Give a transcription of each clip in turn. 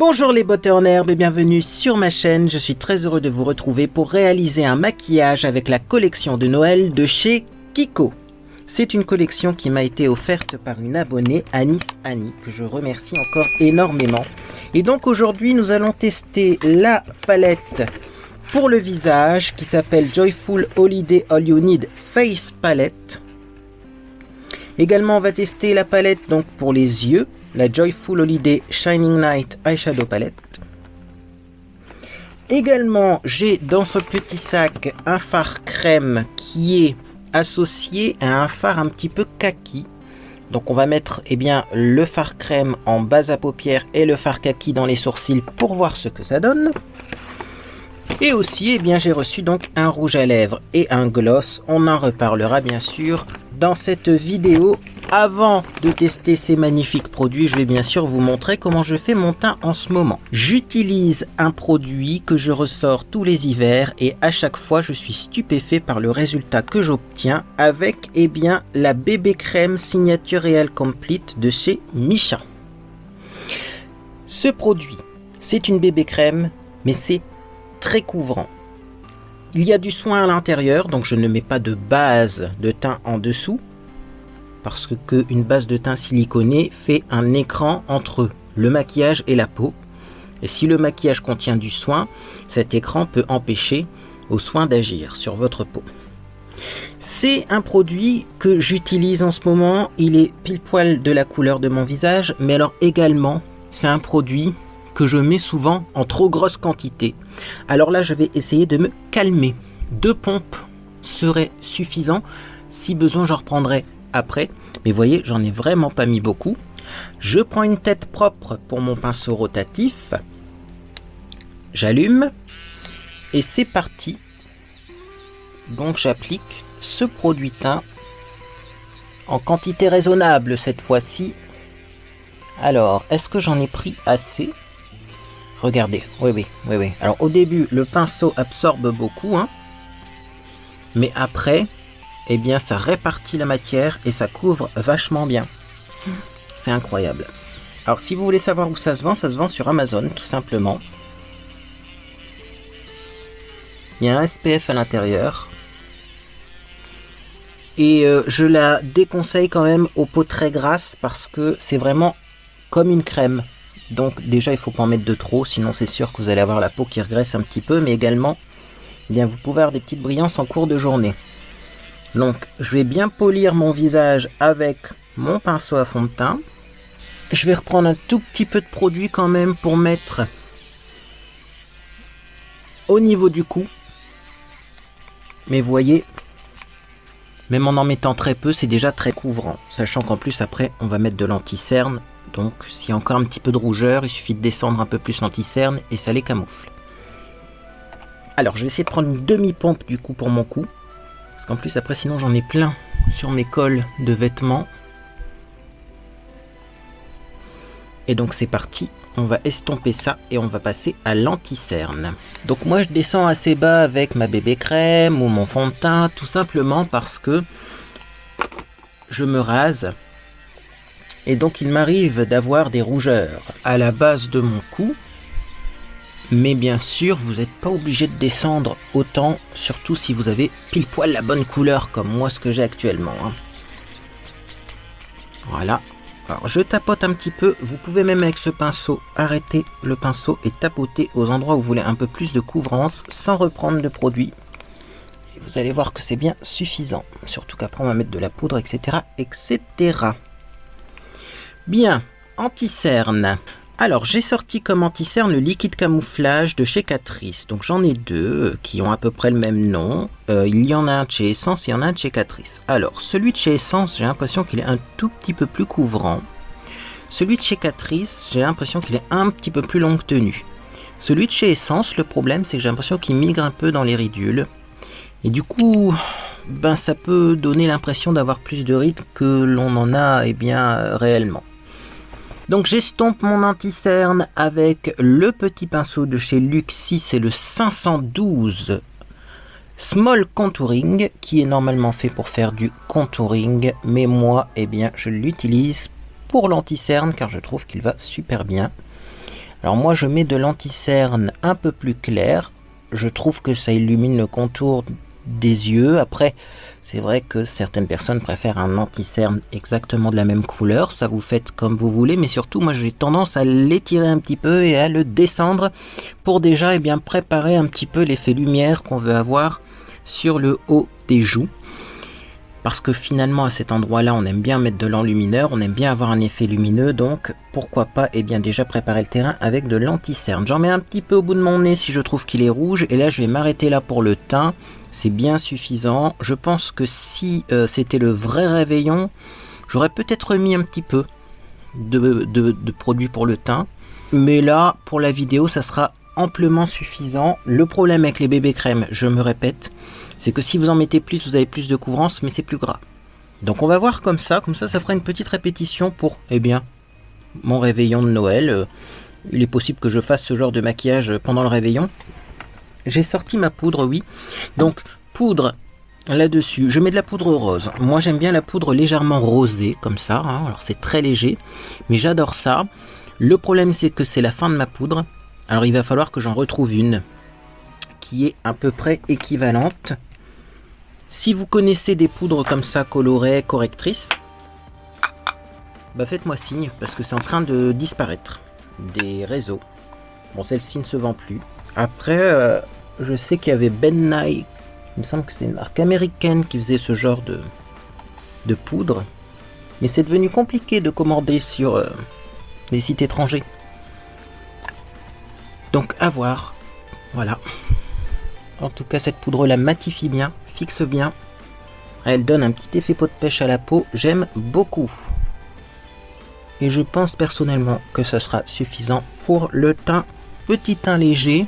Bonjour les beautés en herbe et bienvenue sur ma chaîne, je suis très heureux de vous retrouver pour réaliser un maquillage avec la collection de Noël de chez Kiko. C'est une collection qui m'a été offerte par une abonnée, Anis Annie, que je remercie encore énormément. Et donc aujourd'hui nous allons tester la palette pour le visage qui s'appelle Joyful Holiday All You Need Face Palette. Également on va tester la palette donc pour les yeux, la Joyful Holiday Shining Night Eyeshadow Palette. Également, j'ai dans ce petit sac un fard crème qui est associé à un fard un petit peu kaki. Donc on va mettre le fard crème en base à paupières et le fard kaki dans les sourcils pour voir ce que ça donne. Et aussi, j'ai reçu donc un rouge à lèvres et un gloss. On en reparlera bien sûr dans cette vidéo. Avant de tester ces magnifiques produits, je vais bien sûr vous montrer comment je fais mon teint en ce moment. J'utilise un produit que je ressors tous les hivers et à chaque fois je suis stupéfait par le résultat que j'obtiens avec la bébé crème signature Real Complete de chez Missha. Ce produit, c'est une bébé crème, mais c'est très couvrant. Il y a du soin à l'intérieur, donc je ne mets pas de base de teint en dessous. Parce que une base de teint siliconée fait un écran entre le maquillage et la peau. Et si le maquillage contient du soin, cet écran peut empêcher au soin d'agir sur votre peau. C'est un produit que j'utilise en ce moment. Il est pile poil de la couleur de mon visage. Mais alors également, c'est un produit que je mets souvent en trop grosse quantité. Alors là, je vais essayer de me calmer. 2 pompes seraient suffisants. Si besoin, j'en reprendrai après, mais voyez, j'en ai vraiment pas mis beaucoup. Je prends une tête propre pour mon pinceau rotatif, j'allume et c'est parti. Donc j'applique ce produit teint en quantité raisonnable cette fois-ci. Alors, est-ce que j'en ai pris assez? Regardez, oui. Alors au début, le pinceau absorbe beaucoup, mais après ça répartit la matière et ça couvre vachement bien. C'est incroyable. Alors si vous voulez savoir où ça se vend sur Amazon tout simplement. Il y a un SPF à l'intérieur. Et je la déconseille quand même aux peaux très grasses parce que c'est vraiment comme une crème. Donc déjà il faut pas en mettre de trop, sinon c'est sûr que vous allez avoir la peau qui regraisse un petit peu, mais également vous pouvez avoir des petites brillances en cours de journée. Donc je vais bien polir mon visage avec mon pinceau à fond de teint. Je vais reprendre un tout petit peu de produit quand même pour mettre au niveau du cou. Mais vous voyez, même en mettant très peu, c'est déjà très couvrant. Sachant qu'en plus après on va mettre de l'anti-cerne. Donc s'il y a encore un petit peu de rougeur, il suffit de descendre un peu plus l'anti-cerne et ça les camoufle. Alors je vais essayer de prendre une demi-pompe du coup pour mon cou. Parce qu'en plus après sinon j'en ai plein sur mes cols de vêtements. Et donc c'est parti, on va estomper ça et on va passer à l'anti-cerne. Donc moi je descends assez bas avec ma bébé crème ou mon fond de teint, tout simplement parce que je me rase. Et donc il m'arrive d'avoir des rougeurs à la base de mon cou. Mais bien sûr, vous n'êtes pas obligé de descendre autant, surtout si vous avez pile poil la bonne couleur comme moi ce que j'ai actuellement. Voilà. Alors je tapote un petit peu. Vous pouvez même avec ce pinceau arrêter le pinceau et tapoter aux endroits où vous voulez un peu plus de couvrance sans reprendre de produit. Et vous allez voir que c'est bien suffisant. Surtout qu'après on va mettre de la poudre, etc. Bien, anti-cerne. Alors j'ai sorti comme anti-cerne le liquide camouflage de chez Catrice. Donc j'en ai 2 qui ont à peu près le même nom. Il y en a un de chez Essence et il y en a un de chez Catrice. Alors celui de chez Essence, j'ai l'impression qu'il est un tout petit peu plus couvrant. Celui de chez Catrice, j'ai l'impression qu'il est un petit peu plus longue tenue. Celui de chez Essence, le problème c'est que j'ai l'impression qu'il migre un peu dans les ridules. Et du coup, ça peut donner l'impression d'avoir plus de rythme que l'on en a réellement. Donc j'estompe mon anti-cerne avec le petit pinceau de chez Luxie, c'est le 512 Small Contouring, qui est normalement fait pour faire du contouring, mais moi, je l'utilise pour l'anti-cerne car je trouve qu'il va super bien. Alors moi je mets de l'anti-cerne un peu plus clair. Je trouve que ça illumine le contour des yeux. Après, c'est vrai que certaines personnes préfèrent un anti-cerne exactement de la même couleur. Ça vous faites comme vous voulez, mais surtout moi j'ai tendance à l'étirer un petit peu et à le descendre pour déjà préparer un petit peu l'effet lumière qu'on veut avoir sur le haut des joues. Parce que finalement à cet endroit-là, on aime bien mettre de l'enlumineur, on aime bien avoir un effet lumineux, donc pourquoi pas déjà préparer le terrain avec de l'anti-cerne. J'en mets un petit peu au bout de mon nez si je trouve qu'il est rouge, et là je vais m'arrêter là pour le teint, c'est bien suffisant. Je pense que si c'était le vrai réveillon, j'aurais peut-être mis un petit peu de produit pour le teint, mais là pour la vidéo ça sera amplement suffisant. Le problème avec les bébés crèmes, je me répète, c'est que si vous en mettez plus, vous avez plus de couvrance, mais c'est plus gras. Donc on va voir comme ça ça fera une petite répétition pour, mon réveillon de Noël. Il est possible que je fasse ce genre de maquillage pendant le réveillon. J'ai sorti ma poudre, oui. Donc, poudre là-dessus. Je mets de la poudre rose. Moi, j'aime bien la poudre légèrement rosée, comme ça. Alors, c'est très léger, mais j'adore ça. Le problème, c'est que c'est la fin de ma poudre. Alors, il va falloir que j'en retrouve une qui est à peu près équivalente. Si vous connaissez des poudres comme ça, colorées, correctrices, faites-moi signe, parce que c'est en train de disparaître des réseaux. Bon, celle-ci ne se vend plus. Après, je sais qu'il y avait Ben Nye, il me semble que c'est une marque américaine qui faisait ce genre de poudre. Mais c'est devenu compliqué de commander sur des sites étrangers. Donc, à voir. Voilà. En tout cas, cette poudre-là matifie bien, fixe bien. Elle donne un petit effet peau de pêche à la peau. J'aime beaucoup. Et je pense personnellement que ce sera suffisant pour le teint, petit teint léger.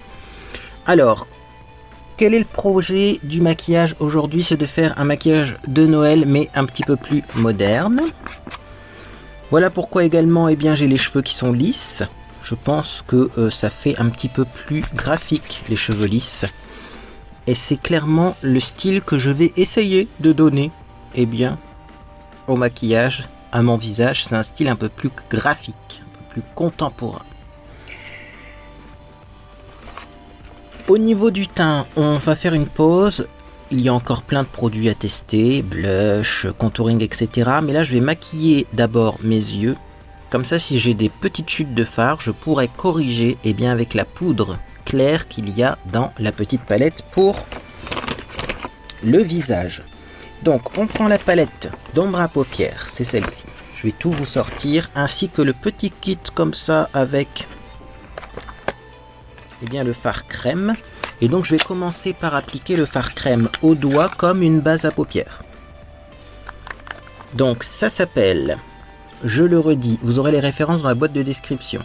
Alors, quel est le projet du maquillage aujourd'hui? C'est de faire un maquillage de Noël, mais un petit peu plus moderne. Voilà pourquoi également, j'ai les cheveux qui sont lisses. Je pense que ça fait un petit peu plus graphique, les cheveux lisses. Et c'est clairement le style que je vais essayer de donner, au maquillage, à mon visage. C'est un style un peu plus graphique, un peu plus contemporain. Au niveau du teint, on va faire une pause. Il y a encore plein de produits à tester, blush, contouring, etc. Mais là, je vais maquiller d'abord mes yeux. Comme ça, si j'ai des petites chutes de fard, je pourrais corriger avec la poudre claire qu'il y a dans la petite palette pour le visage. Donc, on prend la palette d'ombre à paupières, c'est celle-ci. Je vais tout vous sortir, ainsi que le petit kit comme ça avec le fard crème. Et donc, je vais commencer par appliquer le fard crème au doigt comme une base à paupières. Donc, ça s'appelle, je le redis, vous aurez les références dans la boîte de description,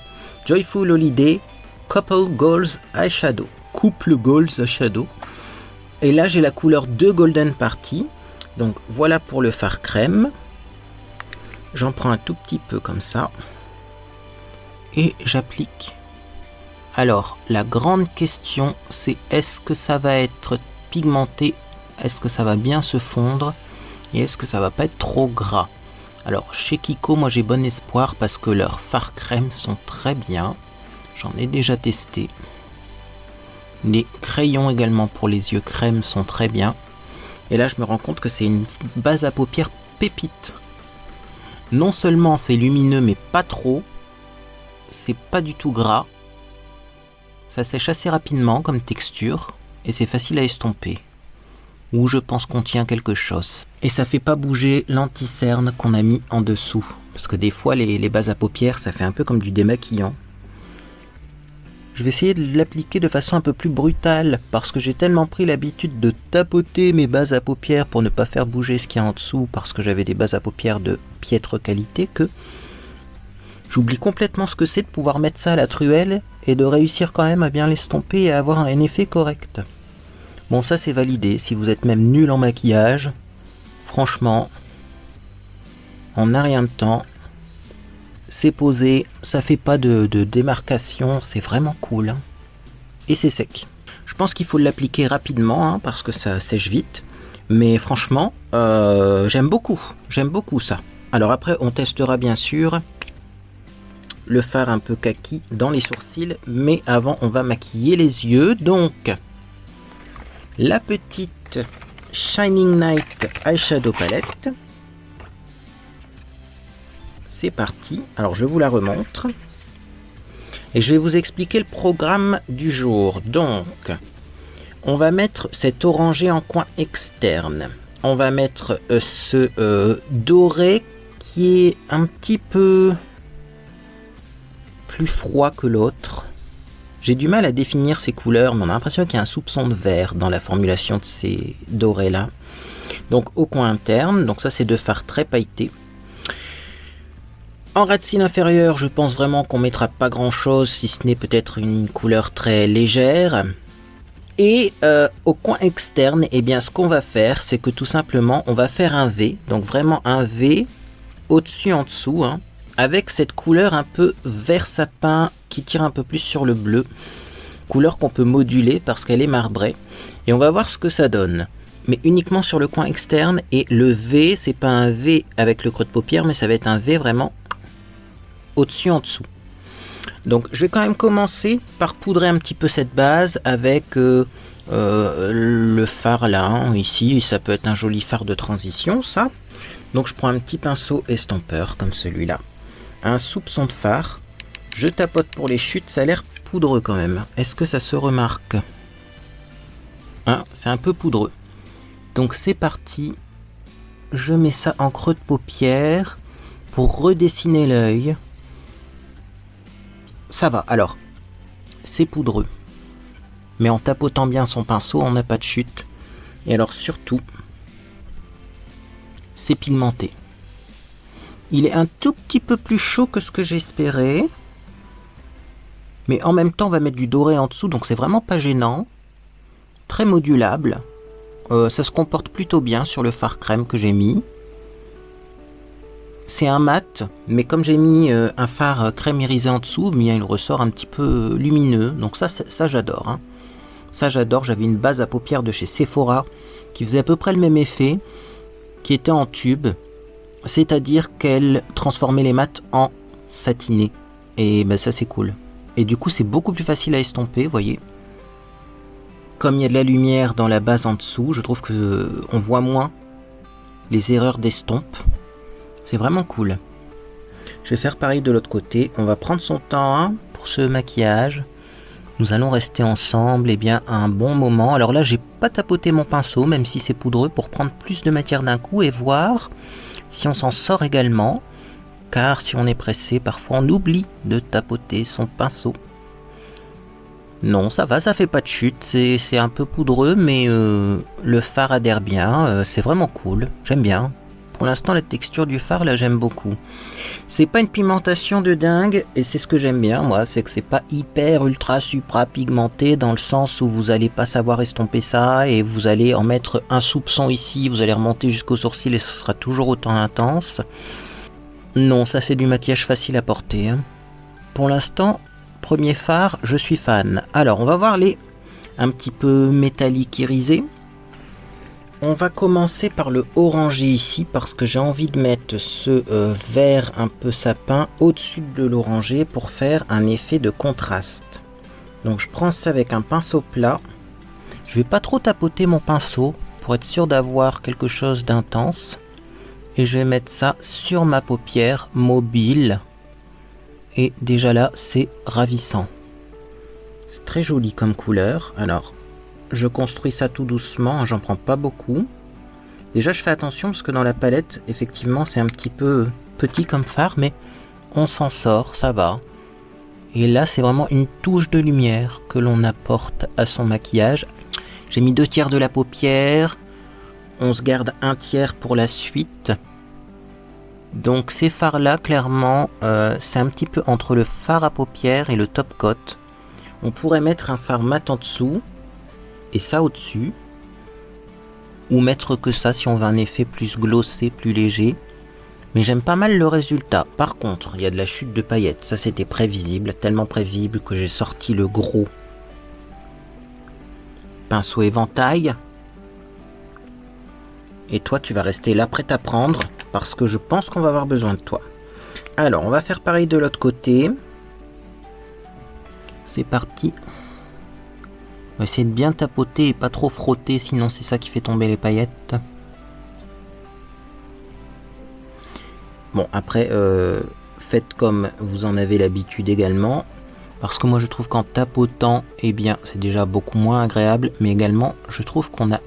Joyful Holiday Couple Goals Eyeshadow. Couple Goals Eyeshadow. Et là, j'ai la couleur de Golden Party. Donc, voilà pour le fard crème. J'en prends un tout petit peu comme ça. Et j'applique. Alors, la grande question, c'est est-ce que ça va être pigmenté? Est-ce que ça va bien se fondre? Et est-ce que ça va pas être trop gras? Alors, chez Kiko, moi j'ai bon espoir parce que leurs fards crème sont très bien. J'en ai déjà testé. Les crayons également pour les yeux crème sont très bien. Et là, je me rends compte que c'est une base à paupières pépite. Non seulement c'est lumineux, mais pas trop. C'est pas du tout gras. Ça sèche assez rapidement comme texture. Et c'est facile à estomper. Ou je pense qu'on tient quelque chose. Et ça fait pas bouger l'anti-cerne qu'on a mis en dessous. Parce que des fois, les bases à paupières, ça fait un peu comme du démaquillant. Je vais essayer de l'appliquer de façon un peu plus brutale, parce que j'ai tellement pris l'habitude de tapoter mes bases à paupières pour ne pas faire bouger ce qu'il y a en dessous, parce que j'avais des bases à paupières de piètre qualité, que j'oublie complètement ce que c'est de pouvoir mettre ça à la truelle et de réussir quand même à bien l'estomper et à avoir un effet correct. Bon, ça c'est validé. Si vous êtes même nul en maquillage, franchement, en n'a rien de temps. C'est posé, ça fait pas de démarcation, c'est vraiment cool. Et c'est sec. Je pense qu'il faut l'appliquer rapidement, parce que ça sèche vite. Mais franchement, j'aime beaucoup ça. Alors après, on testera bien sûr le fard un peu kaki dans les sourcils, mais avant on va maquiller les yeux. Donc la petite Shining Night Eyeshadow Palette. C'est parti, alors je vous la remontre. Et je vais vous expliquer le programme du jour. Donc, on va mettre cet orangé en coin externe. On va mettre ce doré qui est un petit peu plus froid que l'autre. J'ai du mal à définir ces couleurs, mais on a l'impression qu'il y a un soupçon de vert dans la formulation de ces dorés là. Donc au coin interne, donc ça c'est deux fards très pailletés. En ras de cils inférieur, je pense vraiment qu'on mettra pas grand chose, si ce n'est peut-être une couleur très légère. Et au coin externe, eh bien ce qu'on va faire, c'est que tout simplement on va faire un V, donc vraiment un V au-dessus en dessous, hein, avec cette couleur un peu vert sapin qui tire un peu plus sur le bleu, couleur qu'on peut moduler parce qu'elle est marbrée, et on va voir ce que ça donne, mais uniquement sur le coin externe. Et le V, c'est pas un V avec le creux de paupière, mais ça va être un V vraiment au-dessus en dessous. Donc je vais quand même commencer par poudrer un petit peu cette base avec le fard là, hein, ici, ça peut être un joli fard de transition ça. Donc je prends un petit pinceau estompeur comme celui-là, un soupçon de fard, je tapote pour les chutes, ça a l'air poudreux quand même. Est-ce que ça se remarque, hein, c'est un peu poudreux. Donc c'est parti, je mets ça en creux de paupière pour redessiner l'œil. Ça va, alors, c'est poudreux. Mais en tapotant bien son pinceau, on n'a pas de chute. Et alors surtout, c'est pigmenté. Il est un tout petit peu plus chaud que ce que j'espérais. Mais en même temps, on va mettre du doré en dessous, donc c'est vraiment pas gênant. Très modulable. Ça se comporte plutôt bien sur le fard crème que j'ai mis. C'est un mat, mais comme j'ai mis un fard crème irisé en dessous, bien, il ressort un petit peu lumineux. Donc ça j'adore. Hein. Ça j'adore. J'avais une base à paupières de chez Sephora qui faisait à peu près le même effet, qui était en tube, c'est-à-dire qu'elle transformait les mats en satiné. Et ben, ça c'est cool. Et du coup c'est beaucoup plus facile à estomper, vous voyez. Comme il y a de la lumière dans la base en dessous, je trouve que on voit moins les erreurs d'estompe. C'est vraiment cool. Je vais faire pareil de l'autre côté. On va prendre son temps hein, pour ce maquillage. Nous allons rester ensemble bien, un bon moment. Alors là, j'ai pas tapoté mon pinceau, même si c'est poudreux, pour prendre plus de matière d'un coup et voir si on s'en sort également. Car si on est pressé, parfois on oublie de tapoter son pinceau. Non, ça va, ça fait pas de chute. C'est un peu poudreux, mais le fard adhère bien. C'est vraiment cool. J'aime bien. Pour l'instant, la texture du fard, là, j'aime beaucoup. C'est pas une pigmentation de dingue, et c'est ce que j'aime bien, moi, c'est que c'est pas hyper ultra supra pigmenté, dans le sens où vous allez pas savoir estomper ça, et vous allez en mettre un soupçon ici, vous allez remonter jusqu'au sourcil, et ce sera toujours autant intense. Non, ça c'est du maquillage facile à porter. Hein. Pour l'instant, premier fard, je suis fan. Alors, on va voir les un petit peu métalliques irisés. On va commencer par le orangé ici parce que j'ai envie de mettre ce vert un peu sapin au-dessus de l'orangé pour faire un effet de contraste. Donc je prends ça avec un pinceau plat. Je vais pas trop tapoter mon pinceau pour être sûr d'avoir quelque chose d'intense. Et je vais mettre ça sur ma paupière mobile. Et déjà là, c'est ravissant. C'est très joli comme couleur. Alors, je construis ça tout doucement, j'en prends pas beaucoup. Déjà je fais attention parce que dans la palette, effectivement c'est un petit peu petit comme fard, mais on s'en sort, ça va. Et là c'est vraiment une touche de lumière que l'on apporte à son maquillage. J'ai mis 2/3 de la paupière, on se garde 1/3 pour la suite. Donc ces fards là, clairement, c'est un petit peu entre le fard à paupières et le top coat. On pourrait mettre un fard mat en dessous, et ça au-dessus, ou mettre que ça si on veut un effet plus glossé, plus léger. Mais j'aime pas mal le résultat. Par contre, il y a de la chute de paillettes, ça c'était prévisible, tellement prévisible que j'ai sorti le gros pinceau éventail. Et toi tu vas rester là prêt à prendre, parce que je pense qu'on va avoir besoin de toi. Alors, on va faire pareil de l'autre côté. C'est parti. On va essayer de bien tapoter et pas trop frotter, sinon c'est ça qui fait tomber les paillettes. Bon, après, faites comme vous en avez l'habitude également. Parce que moi je trouve qu'en tapotant, eh bien, c'est déjà beaucoup moins agréable. Mais également, je trouve qu'on a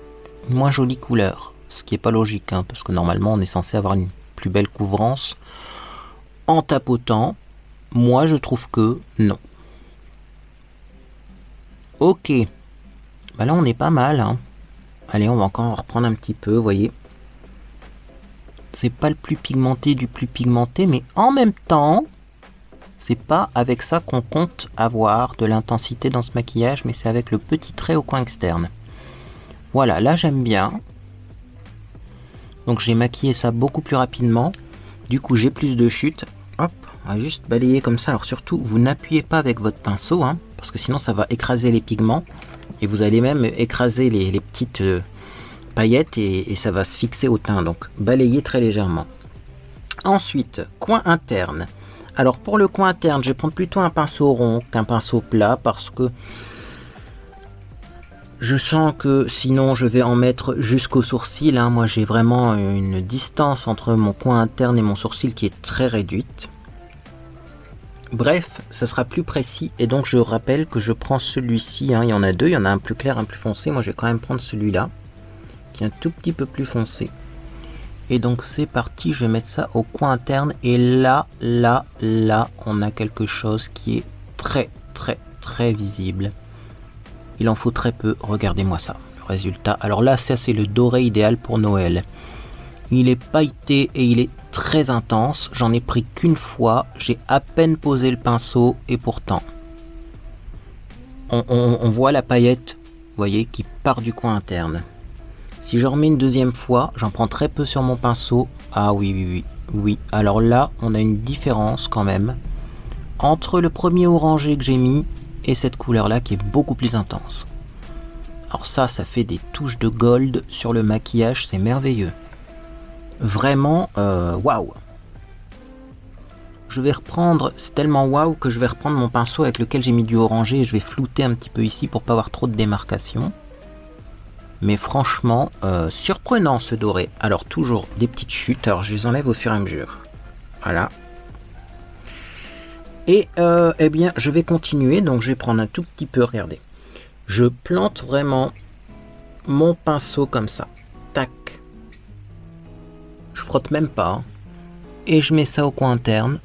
une moins jolie couleur. Ce qui n'est pas logique, hein, parce que normalement on est censé avoir une plus belle couvrance. En tapotant, moi je trouve que non. Ok. Bah là on est pas mal. Hein. Allez, on va encore en reprendre un petit peu, vous voyez. C'est pas le plus pigmenté du plus pigmenté, mais en même temps, c'est pas avec ça qu'on compte avoir de l'intensité dans ce maquillage, mais c'est avec le petit trait au coin externe. Voilà, là j'aime bien. Donc j'ai maquillé ça beaucoup plus rapidement. Du coup j'ai plus de chute. Hop, on va juste balayer comme ça. Alors surtout, vous n'appuyez pas avec votre pinceau, hein, parce que sinon ça va écraser les pigments. Et vous allez même écraser les petites paillettes et ça va se fixer au teint. Donc balayez très légèrement. Ensuite, coin interne. Alors pour le coin interne, je vais prendre plutôt un pinceau rond qu'un pinceau plat parce que je sens que sinon je vais en mettre jusqu'au sourcil. Hein. Moi j'ai vraiment une distance entre mon coin interne et mon sourcil qui est très réduite. Bref, ça sera plus précis et donc je rappelle que je prends celui-ci. Hein. Il y en a deux, il y en a un plus clair, un plus foncé. Moi je vais quand même prendre celui-là qui est un tout petit peu plus foncé. Et donc c'est parti, je vais mettre ça au coin interne et là, on a quelque chose qui est très visible. Il en faut très peu, regardez-moi ça, le résultat. Alors là, ça c'est le doré idéal pour Noël. Il est pailleté et il est très intense. J'en ai pris qu'une fois, j'ai à peine posé le pinceau et pourtant, on voit la paillette, vous voyez, qui part du coin interne. Si je remets une deuxième fois, j'en prends très peu sur mon pinceau. Ah oui. Alors là, on a une différence quand même entre le premier orangé que j'ai mis et cette couleur-là qui est beaucoup plus intense. Alors ça fait des touches de gold sur le maquillage, c'est merveilleux. Vraiment, waouh. Je vais reprendre, c'est tellement waouh que je vais reprendre mon pinceau avec lequel j'ai mis du orangé et je vais flouter un petit peu ici pour pas avoir trop de démarcation. Mais franchement, surprenant ce doré. Alors toujours des petites chutes, alors je les enlève au fur et à mesure. Voilà. Et eh bien, je vais continuer, donc je vais prendre un tout petit peu, regardez. Je plante vraiment mon pinceau comme ça. Tac. Je frotte même pas. Hein. Et je mets ça au coin interne.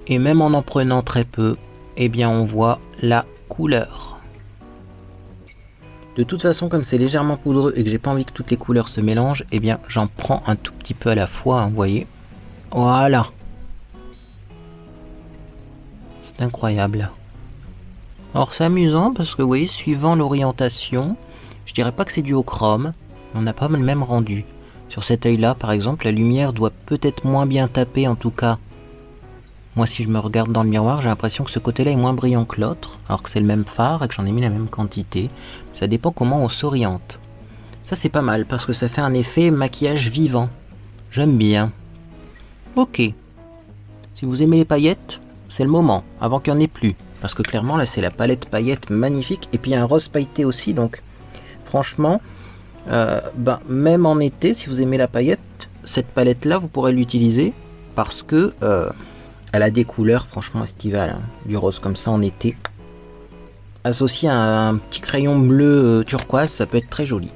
Et même en prenant très peu, eh bien on voit la couleur. De toute façon, comme c'est légèrement poudreux et que j'ai pas envie que toutes les couleurs se mélangent, eh bien j'en prends un tout petit peu à la fois, hein, vous voyez. Voilà. C'est incroyable. Alors c'est amusant parce que vous voyez, suivant l'orientation, je dirais pas que c'est dû au chrome, mais on n'a pas le même rendu. Sur cet œil là par exemple, la lumière doit peut-être moins bien taper, en tout cas. Moi si je me regarde dans le miroir, j'ai l'impression que ce côté là est moins brillant que l'autre, alors que c'est le même fard et que j'en ai mis la même quantité. Ça dépend comment on s'oriente. Ça c'est pas mal parce que ça fait un effet maquillage vivant. J'aime bien. Ok. Si vous aimez les paillettes, c'est le moment, avant qu'il n'y en ait plus. Parce que clairement, là, c'est la palette paillettes magnifique. Et puis, il y a un rose pailleté aussi. Donc, franchement, même en été, si vous aimez la paillette, cette palette-là, vous pourrez l'utiliser. Parce que elle a des couleurs, franchement, estivales. Hein. Du rose comme ça en été. Associé à un petit crayon bleu turquoise, ça peut être très joli.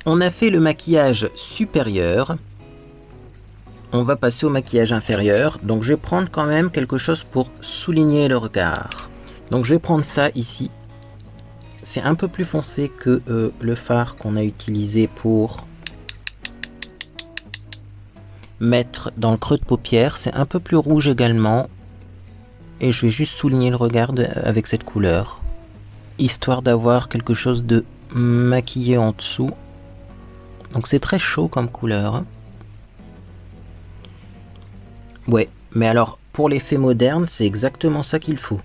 On a fait le maquillage supérieur. On va passer au maquillage inférieur. Donc je vais prendre quand même quelque chose pour souligner le regard. Donc je vais prendre ça ici. C'est un peu plus foncé que le fard qu'on a utilisé pour mettre dans le creux de paupière. C'est un peu plus rouge également. Et je vais juste souligner le regard avec cette couleur. Histoire d'avoir quelque chose de maquillé en dessous. Donc c'est très chaud comme couleur. Hein. Ouais, mais alors, pour l'effet moderne, c'est exactement ça qu'il faut.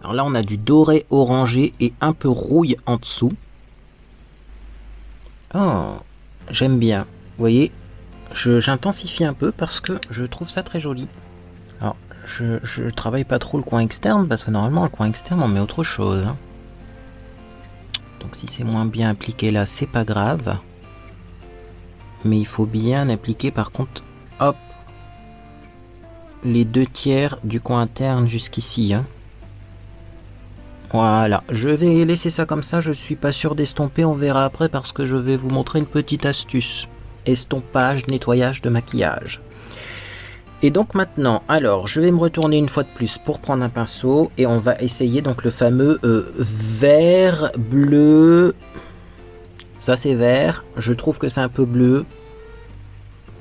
Alors là, on a du doré orangé et un peu rouille en dessous. Oh, j'aime bien. voyez, j'intensifie un peu parce que je trouve ça très joli. Alors, je travaille pas trop le coin externe parce que normalement le coin externe on met autre chose. Hein. Donc si c'est moins bien appliqué là, c'est pas grave. Mais il faut bien appliquer par contre, hop, les 2/3 du coin interne jusqu'ici. Hein. Voilà, je vais laisser ça comme ça, je suis pas sûr d'estomper, on verra après parce que je vais vous montrer une petite astuce. Estompage, nettoyage de maquillage. Et donc maintenant, alors je vais me retourner une fois de plus pour prendre un pinceau et on va essayer donc le fameux vert, bleu. Ça c'est vert, je trouve que c'est un peu bleu,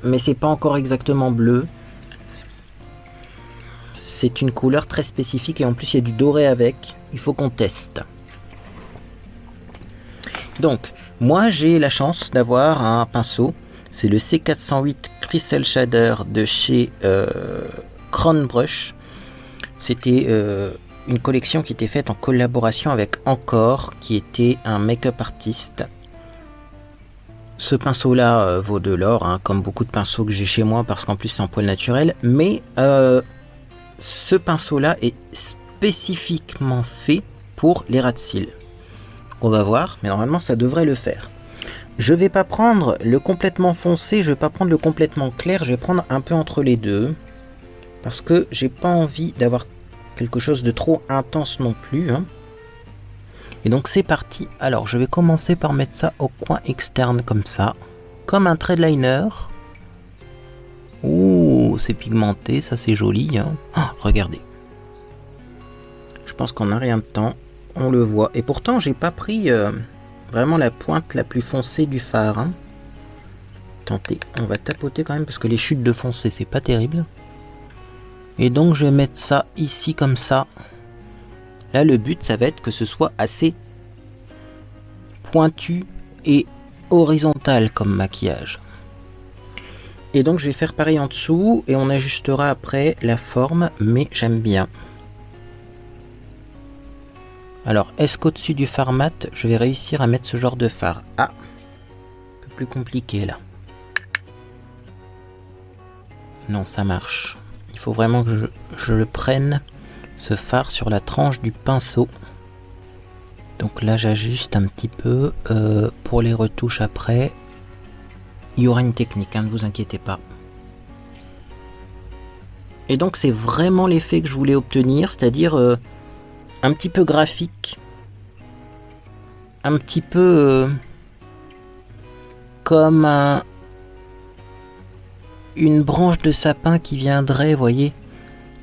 mais c'est pas encore exactement bleu. C'est une couleur très spécifique et en plus il y a du doré avec, il faut qu'on teste. Donc, moi j'ai la chance d'avoir un pinceau, c'est le C408 Crystal Shader de chez Crown Brush. C'était une collection qui était faite en collaboration avec Encore, qui était un make-up artiste. Ce pinceau là vaut de l'or, hein, comme beaucoup de pinceaux que j'ai chez moi, parce qu'en plus c'est en poil naturel, mais ce pinceau là est spécifiquement fait pour les ras de cils. On va voir, mais normalement ça devrait le faire. Je vais pas prendre le complètement foncé, je vais pas prendre le complètement clair, je vais prendre un peu entre les deux. Parce que j'ai pas envie d'avoir quelque chose de trop intense non plus. Hein. Et donc c'est parti. Alors je vais commencer par mettre ça au coin externe comme ça. Comme un trait de liner. Ouh, c'est pigmenté, ça c'est joli. Hein. Oh, regardez. Je pense qu'on n'a rien de temps. On le voit. Et pourtant j'ai pas pris vraiment la pointe la plus foncée du fard. Hein. Tentez, on va tapoter quand même parce que les chutes de foncé c'est pas terrible. Et donc je vais mettre ça ici comme ça. Là le but ça va être que ce soit assez pointu et horizontal comme maquillage. Et donc je vais faire pareil en dessous et on ajustera après la forme, mais j'aime bien. Alors est-ce qu'au-dessus du fard mat je vais réussir à mettre ce genre de fard? Ah, un peu plus compliqué là. Non, ça marche. Il faut vraiment que je le prenne, ce fard, sur la tranche du pinceau. Donc là j'ajuste un petit peu. Pour les retouches après, il y aura une technique, hein, ne vous inquiétez pas. Et donc c'est vraiment l'effet que je voulais obtenir, c'est-à-dire un petit peu graphique. Un petit peu comme une branche de sapin qui viendrait, voyez,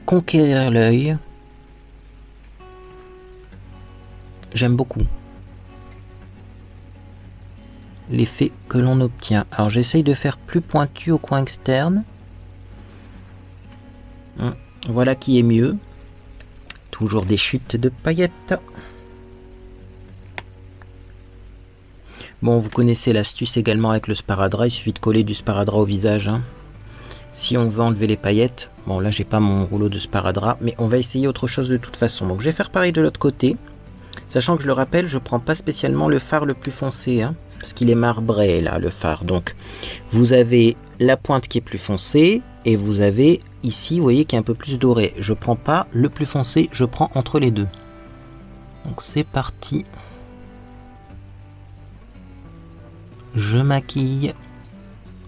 conquérir l'œil. J'aime beaucoup l'effet que l'on obtient. Alors j'essaye de faire plus pointu au coin externe. Voilà qui est mieux. Toujours des chutes de paillettes. Bon, vous connaissez l'astuce également avec le sparadrap. Il suffit de coller du sparadrap au visage. Hein. Si on veut enlever les paillettes. Bon, là j'ai pas mon rouleau de sparadrap, mais on va essayer autre chose de toute façon. Donc je vais faire pareil de l'autre côté. Sachant que je le rappelle, je prends pas spécialement le fard le plus foncé, hein, parce qu'il est marbré là, le fard. Donc vous avez la pointe qui est plus foncée, et vous avez ici, vous voyez, qui est un peu plus doré. Je prends pas le plus foncé, je prends entre les deux. Donc c'est parti. Je maquille.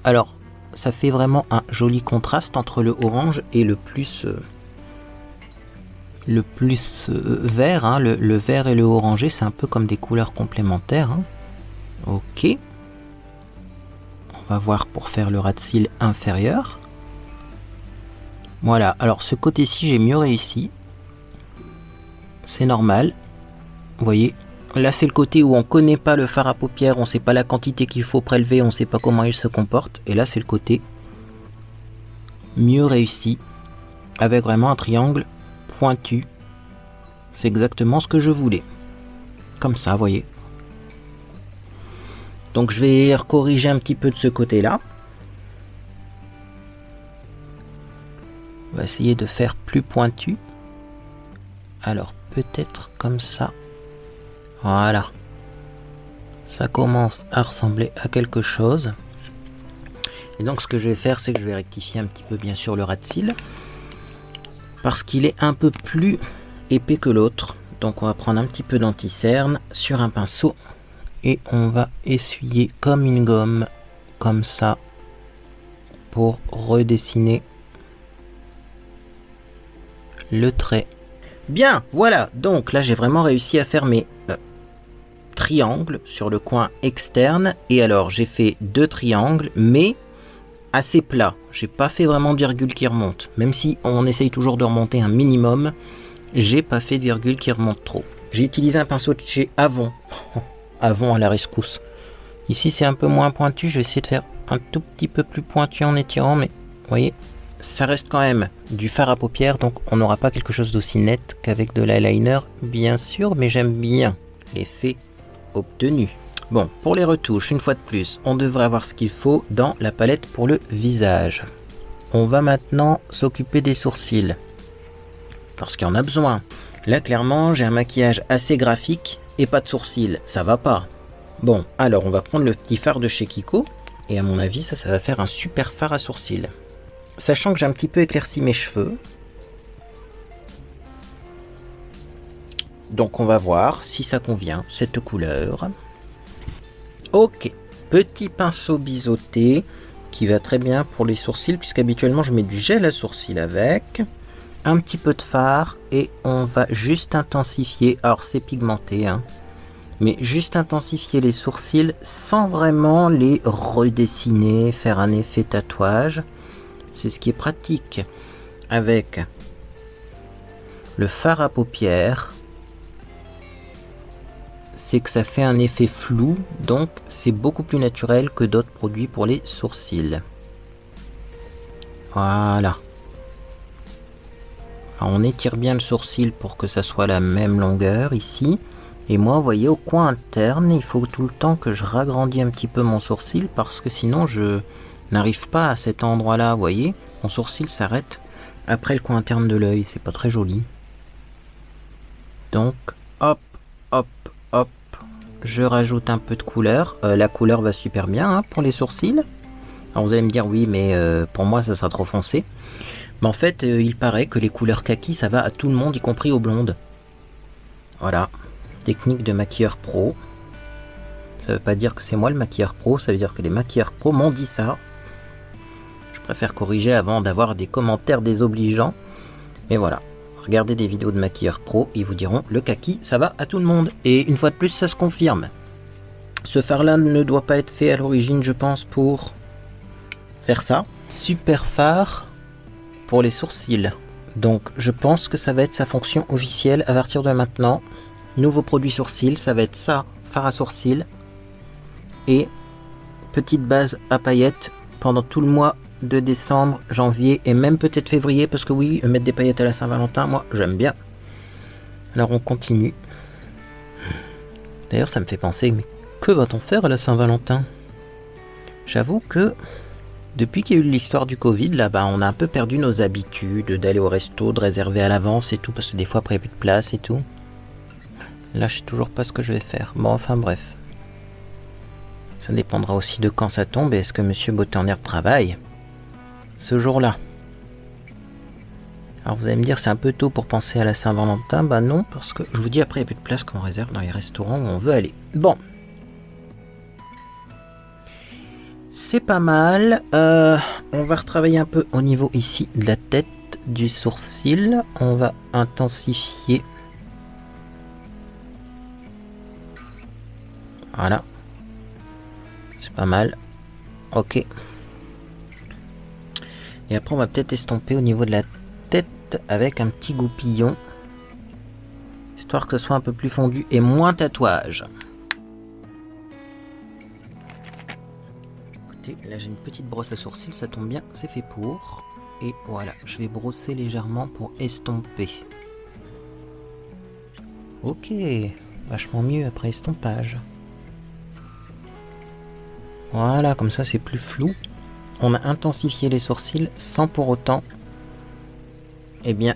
Alors, ça fait vraiment un joli contraste entre le orange et le plus vert, hein. Le vert et le orangé, c'est un peu comme des couleurs complémentaires. Hein. Ok. On va voir pour faire le ras de cils inférieur. Voilà, alors ce côté-ci, j'ai mieux réussi. C'est normal. Vous voyez, là c'est le côté où on connaît pas le fard à paupières, on sait pas la quantité qu'il faut prélever, on sait pas comment il se comporte. Et là c'est le côté mieux réussi, avec vraiment un triangle pointu. C'est exactement ce que je voulais. Comme ça, vous voyez. Donc je vais corriger un petit peu de ce côté-là. On va essayer de faire plus pointu. Alors peut-être comme ça. Voilà. Ça commence à ressembler à quelque chose. Et donc ce que je vais faire, c'est que je vais rectifier un petit peu bien sûr le ras de cils. Parce qu'il est un peu plus épais que l'autre. Donc on va prendre un petit peu d'anti-cerne sur un pinceau. Et on va essuyer comme une gomme. Comme ça. Pour redessiner le trait. Bien, voilà. Donc là j'ai vraiment réussi à faire mes triangles sur le coin externe. Et alors j'ai fait 2 triangles, mais assez plat. J'ai pas fait vraiment de virgule qui remonte. Même si on essaye toujours de remonter un minimum, j'ai pas fait de virgule qui remonte trop. J'ai utilisé un pinceau de chez Avon. Avon à la rescousse. Ici c'est un peu moins pointu. Je vais essayer de faire un tout petit peu plus pointu en étirant, mais vous voyez, ça reste quand même du fard à paupières, donc on n'aura pas quelque chose d'aussi net qu'avec de l'eyeliner, bien sûr, mais j'aime bien l'effet obtenu. Bon, pour les retouches, une fois de plus, on devrait avoir ce qu'il faut dans la palette pour le visage. On va maintenant s'occuper des sourcils, parce qu'il y en a besoin. Là, clairement, j'ai un maquillage assez graphique et pas de sourcils, ça va pas. Bon, alors on va prendre le petit fard de chez Kiko, et à mon avis, ça va faire un super fard à sourcils. Sachant que j'ai un petit peu éclairci mes cheveux. Donc on va voir si ça convient, cette couleur. Ok, petit pinceau biseauté qui va très bien pour les sourcils, puisqu'habituellement je mets du gel à sourcils avec. Un petit peu de fard et on va juste intensifier, alors c'est pigmenté, hein, mais juste intensifier les sourcils sans vraiment les redessiner, faire un effet tatouage. C'est ce qui est pratique avec le fard à paupières. C'est que ça fait un effet flou, donc c'est beaucoup plus naturel que d'autres produits pour les sourcils. Voilà. Alors on étire bien le sourcil pour que ça soit la même longueur ici. Et moi, vous voyez, au coin interne, il faut tout le temps que je ragrandis un petit peu mon sourcil parce que sinon je n'arrive pas à cet endroit-là. Vous voyez, mon sourcil s'arrête après le coin interne de l'œil. C'est pas très joli. Donc, hop, hop, hop. Je rajoute un peu de couleur. La couleur va super bien hein, pour les sourcils. Alors vous allez me dire oui, mais pour moi ça sera trop foncé. Mais en fait, il paraît que les couleurs kaki, ça va à tout le monde, y compris aux blondes. Voilà. Technique de maquilleur pro. Ça veut pas dire que c'est moi le maquilleur pro, ça veut dire que les maquilleurs pro m'ont dit ça. Je préfère corriger avant d'avoir des commentaires désobligeants. Mais voilà. Regardez des vidéos de maquilleurs pro, ils vous diront le kaki, ça va à tout le monde. Et une fois de plus, ça se confirme. Ce fard-là ne doit pas être fait à l'origine, je pense, pour faire ça. Super fard pour les sourcils. Donc, je pense que ça va être sa fonction officielle à partir de maintenant. Nouveau produit sourcils, ça va être ça, fard à sourcils. Et petite base à paillettes pendant tout le mois de décembre, janvier et même peut-être février, parce que oui, mettre des paillettes à la Saint-Valentin, moi j'aime bien. Alors on continue. D'ailleurs ça me fait penser, mais que va-t-on faire à la Saint-Valentin? J'avoue que depuis qu'il y a eu l'histoire du Covid, là, on a un peu perdu nos habitudes d'aller au resto, de réserver à l'avance et tout, parce que des fois après il n'y a plus de place et tout. Là je sais toujours pas ce que je vais faire. Bon, enfin bref. Ça dépendra aussi de quand ça tombe et est-ce que Monsieur Beauté en Herbe travaille ce jour-là. Alors vous allez me dire c'est un peu tôt pour penser à la Saint-Valentin. Bah non, parce que je vous dis après il n'y a plus de place qu'on réserve dans les restaurants où on veut aller. Bon. C'est pas mal. On va retravailler un peu au niveau ici de la tête, du sourcil. On va intensifier. Voilà. C'est pas mal. Ok. Et après on va peut-être estomper au niveau de la tête avec un petit goupillon. Histoire que ce soit un peu plus fondu et moins tatouage. Écoutez, là j'ai une petite brosse à sourcils, ça tombe bien, c'est fait pour. Et voilà, je vais brosser légèrement pour estomper. Ok, vachement mieux après estompage. Voilà, comme ça c'est plus flou. On a intensifié les sourcils sans pour autant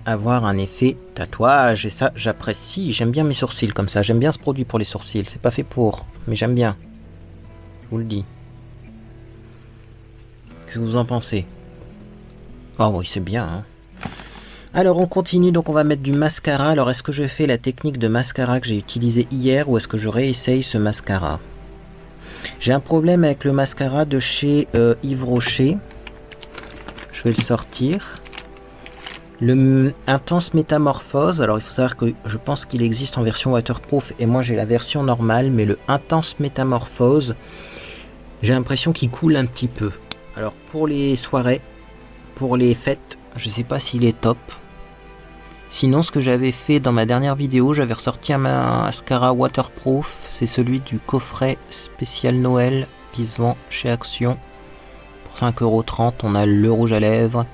avoir un effet tatouage. Et ça, j'apprécie. J'aime bien mes sourcils comme ça. J'aime bien ce produit pour les sourcils. C'est pas fait pour, mais j'aime bien. Je vous le dis. Qu'est-ce que vous en pensez? Oh oui, c'est bien, hein. Alors on continue, donc on va mettre du mascara. Alors est-ce que je fais la technique de mascara que j'ai utilisée hier ou est-ce que je réessaye ce mascara? J'ai un problème avec le mascara de chez Yves Rocher. Je vais le sortir. Le Intense Métamorphose. Alors il faut savoir que je pense qu'il existe en version waterproof et moi j'ai la version normale, mais le Intense Métamorphose, j'ai l'impression qu'il coule un petit peu. Alors pour les soirées, pour les fêtes, je sais pas s'il est top. Sinon, ce que j'avais fait dans ma dernière vidéo, j'avais ressorti un mascara waterproof. C'est celui du coffret spécial Noël qui se vend chez Action pour 5,30 €. On a le rouge à lèvres,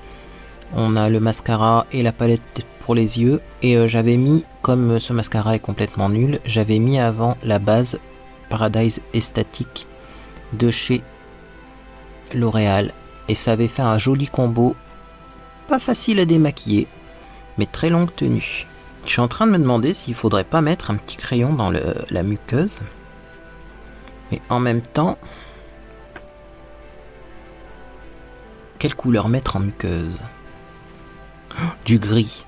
on a le mascara et la palette pour les yeux. Et j'avais mis, comme ce mascara est complètement nul, j'avais mis avant la base Paradise Estatique de chez L'Oréal. Et ça avait fait un joli combo, pas facile à démaquiller, mais très longue tenue. Je suis en train de me demander s'il faudrait pas mettre un petit crayon dans la muqueuse. Mais en même temps, quelle couleur mettre en muqueuse? Du gris.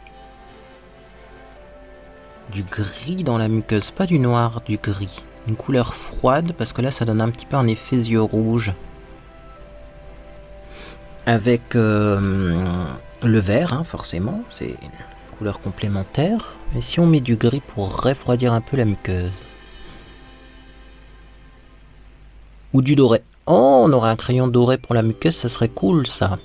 Du gris dans la muqueuse, pas du noir, du gris. Une couleur froide, parce que là ça donne un petit peu un effet yeux rouge. Avec le vert, hein, forcément, c'est une couleur complémentaire. Et si on met du gris pour refroidir un peu la muqueuse? Ou du doré. Oh, on aurait un crayon doré pour la muqueuse, ça serait cool ça.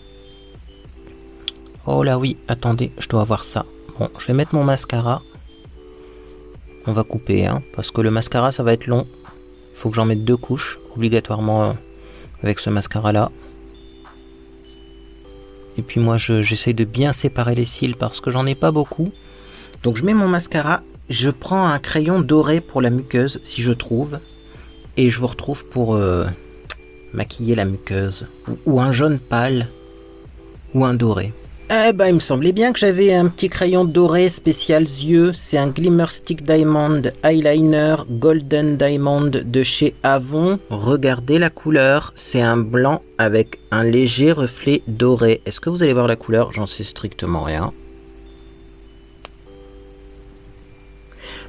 Oh là oui, attendez, je dois avoir ça. Bon, je vais mettre mon mascara. On va couper, hein, parce que le mascara ça va être long. Il faut que j'en mette 2 couches, obligatoirement, avec ce mascara là. Et puis moi j'essaie de bien séparer les cils parce que j'en ai pas beaucoup. Donc je mets mon mascara, je prends un crayon doré pour la muqueuse si je trouve. Et je vous retrouve pour maquiller la muqueuse. Ou un jaune pâle. Ou un doré. Eh ben il me semblait bien que j'avais un petit crayon doré spécial yeux. C'est un Glimmer Stick Diamond Eyeliner Golden Diamond de chez Avon. Regardez la couleur. C'est un blanc avec un léger reflet doré. Est-ce que vous allez voir la couleur? J'en sais strictement rien.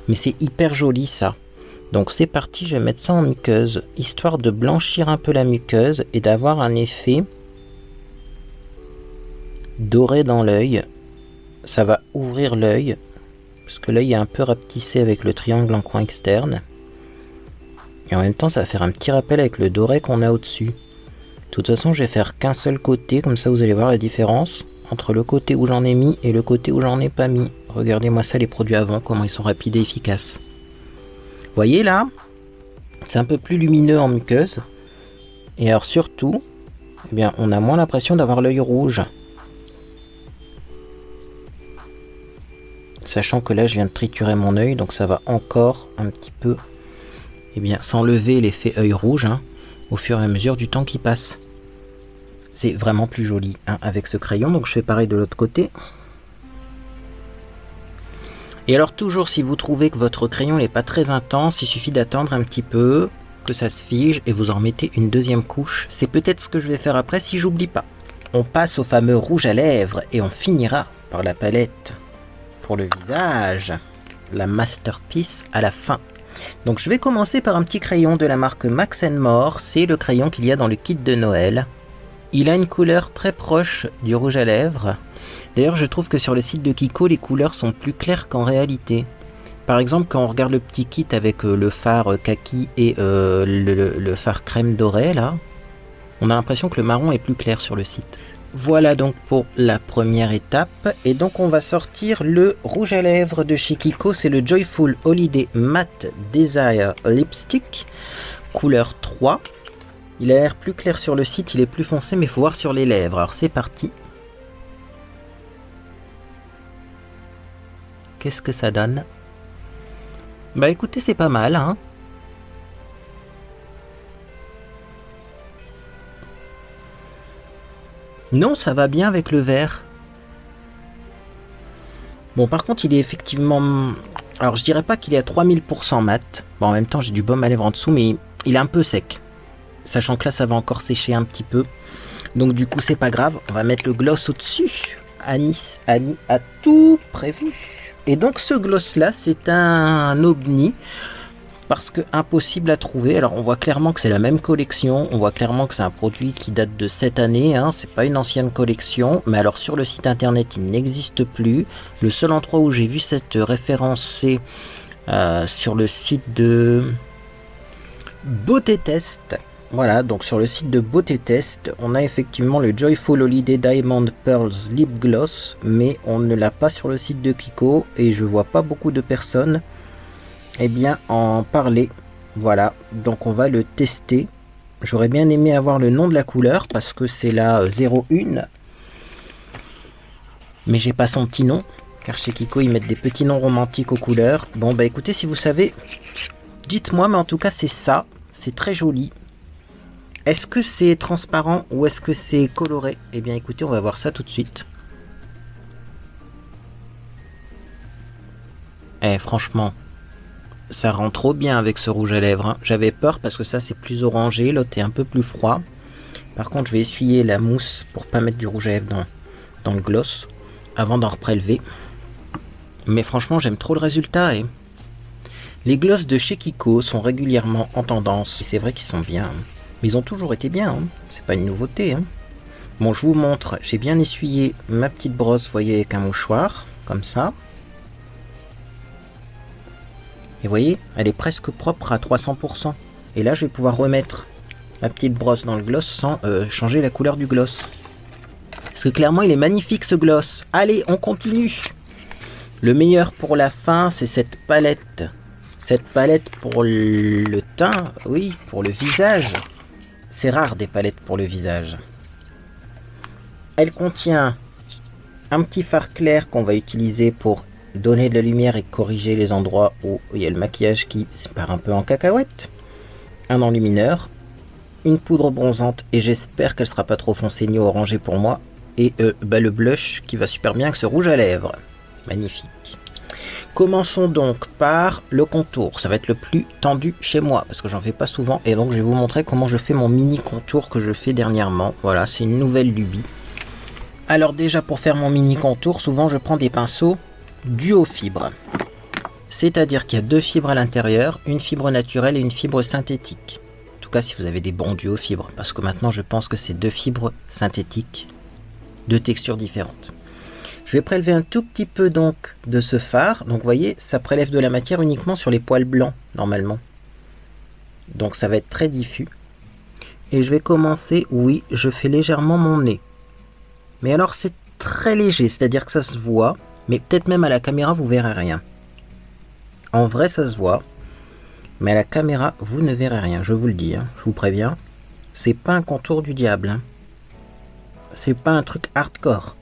Mais c'est hyper joli ça. Donc c'est parti, je vais mettre ça en muqueuse. Histoire de blanchir un peu la muqueuse et d'avoir un effet doré dans l'œil. Ça va ouvrir l'œil parce que l'œil est un peu rapetissé avec le triangle en coin externe et en même temps ça va faire un petit rappel avec le doré qu'on a au dessus. De toute façon je vais faire qu'un seul côté, comme ça vous allez voir la différence entre le côté où j'en ai mis et le côté où j'en ai pas mis. Regardez moi ça, les produits Avon, comment ils sont rapides et efficaces. Vous voyez là, c'est un peu plus lumineux en muqueuse et alors surtout eh bien, on a moins l'impression d'avoir l'œil rouge. Sachant que là je viens de triturer mon œil, donc ça va encore un petit peu s'enlever l'effet œil rouge, hein, au fur et à mesure du temps qui passe. C'est vraiment plus joli, hein, avec ce crayon. Donc je fais pareil de l'autre côté. Et alors toujours, si vous trouvez que votre crayon n'est pas très intense, il suffit d'attendre un petit peu que ça se fige et vous en remettez une deuxième couche. C'est peut-être ce que je vais faire après si j'oublie pas. On passe au fameux rouge à lèvres et on finira par la palette pour le visage, la masterpiece à la fin. Donc je vais commencer par un petit crayon de la marque Max & More. C'est le crayon qu'il y a dans le kit de Noël. Il a une couleur très proche du rouge à lèvres. D'ailleurs je trouve que sur le site de Kiko les couleurs sont plus claires qu'en réalité. Par exemple quand on regarde le petit kit avec le fard kaki et le fard crème doré là, on a l'impression que le marron est plus clair sur le site. Voilà donc pour la première étape. Et donc on va sortir le rouge à lèvres de chez Kiko. C'est le Joyful Holiday Matte Desire Lipstick, couleur 3. Il a l'air plus clair sur le site, il est plus foncé, mais il faut voir sur les lèvres. Alors c'est parti. Qu'est-ce que ça donne? Bah écoutez, c'est pas mal, hein. Non, ça va bien avec le vert. Bon, par contre, il est effectivement... Alors, je dirais pas qu'il est à 3000% mat. Bon, en même temps, j'ai du baume à lèvres en dessous, mais il est un peu sec. Sachant que là, ça va encore sécher un petit peu. Donc du coup c'est pas grave, on va mettre le gloss au-dessus. Annie a tout prévu. Et donc ce gloss là c'est un ovni. Parce que impossible à trouver. Alors on voit clairement que c'est la même collection, on voit clairement que c'est un produit qui date de cette année, hein. C'est pas une ancienne collection, mais alors sur le site internet il n'existe plus. Le seul endroit où j'ai vu cette référence c'est sur le site de Beauté Test. Voilà, donc sur le site de Beauté Test, on a effectivement le Joyful Holiday Diamond Pearls Lip Gloss, mais on ne l'a pas sur le site de Kiko et je vois pas beaucoup de personnes en parler. Voilà, donc on va le tester. J'aurais bien aimé avoir le nom de la couleur parce que c'est la 01, mais j'ai pas son petit nom car chez Kiko ils mettent des petits noms romantiques aux couleurs. Bon bah écoutez, si vous savez, dites-moi, mais en tout cas c'est ça, c'est très joli. Est-ce que c'est transparent ou est-ce que c'est coloré? Eh bien écoutez, on va voir ça tout de suite. Franchement, ça rend trop bien avec ce rouge à lèvres, hein. J'avais peur parce que ça c'est plus orangé, l'autre est un peu plus froid. Par contre je vais essuyer la mousse pour pas mettre du rouge à lèvres dans le gloss avant d'en reprélever. Mais franchement j'aime trop le résultat. Les gloss de chez Kiko sont régulièrement en tendance et c'est vrai qu'ils sont bien. Mais ils ont toujours été bien, hein. C'est pas une nouveauté, hein. Bon, je vous montre, j'ai bien essuyé ma petite brosse, vous voyez, avec un mouchoir, comme ça. Et vous voyez, elle est presque propre à 300%. Et là, je vais pouvoir remettre ma petite brosse dans le gloss sans changer la couleur du gloss. Parce que clairement, il est magnifique ce gloss. Allez, on continue. Le meilleur pour la fin, c'est cette palette. Cette palette pour le teint, oui, pour le visage. C'est rare des palettes pour le visage. Elle contient un petit fard clair qu'on va utiliser pour donner de la lumière et corriger les endroits où il y a le maquillage qui part un peu en cacahuète. Un enlumineur, une poudre bronzante et j'espère qu'elle sera pas trop foncée ni orangée pour moi. Et le blush qui va super bien avec ce rouge à lèvres. Magnifique. Commençons donc par le contour. Ça va être le plus tendu chez moi parce que j'en fais pas souvent. Et donc je vais vous montrer comment je fais mon mini contour que je fais dernièrement. Voilà, c'est une nouvelle lubie. Alors déjà pour faire mon mini contour, souvent je prends des pinceaux duo fibres. C'est-à-dire qu'il y a deux fibres à l'intérieur, une fibre naturelle et une fibre synthétique. En tout cas si vous avez des bons duo fibres. Parce que maintenant je pense que c'est deux fibres synthétiques de textures différentes. Je vais prélever un tout petit peu donc de ce fard. Donc vous voyez, ça prélève de la matière uniquement sur les poils blancs normalement. Donc ça va être très diffus. Et je vais commencer, oui, je fais légèrement mon nez. Mais alors c'est très léger, c'est-à-dire que ça se voit. Mais peut-être même à la caméra vous verrez rien. En vrai ça se voit. Mais à la caméra vous ne verrez rien, je vous le dis, hein, je vous préviens. C'est pas un contour du diable. Hein. C'est pas un truc hardcore.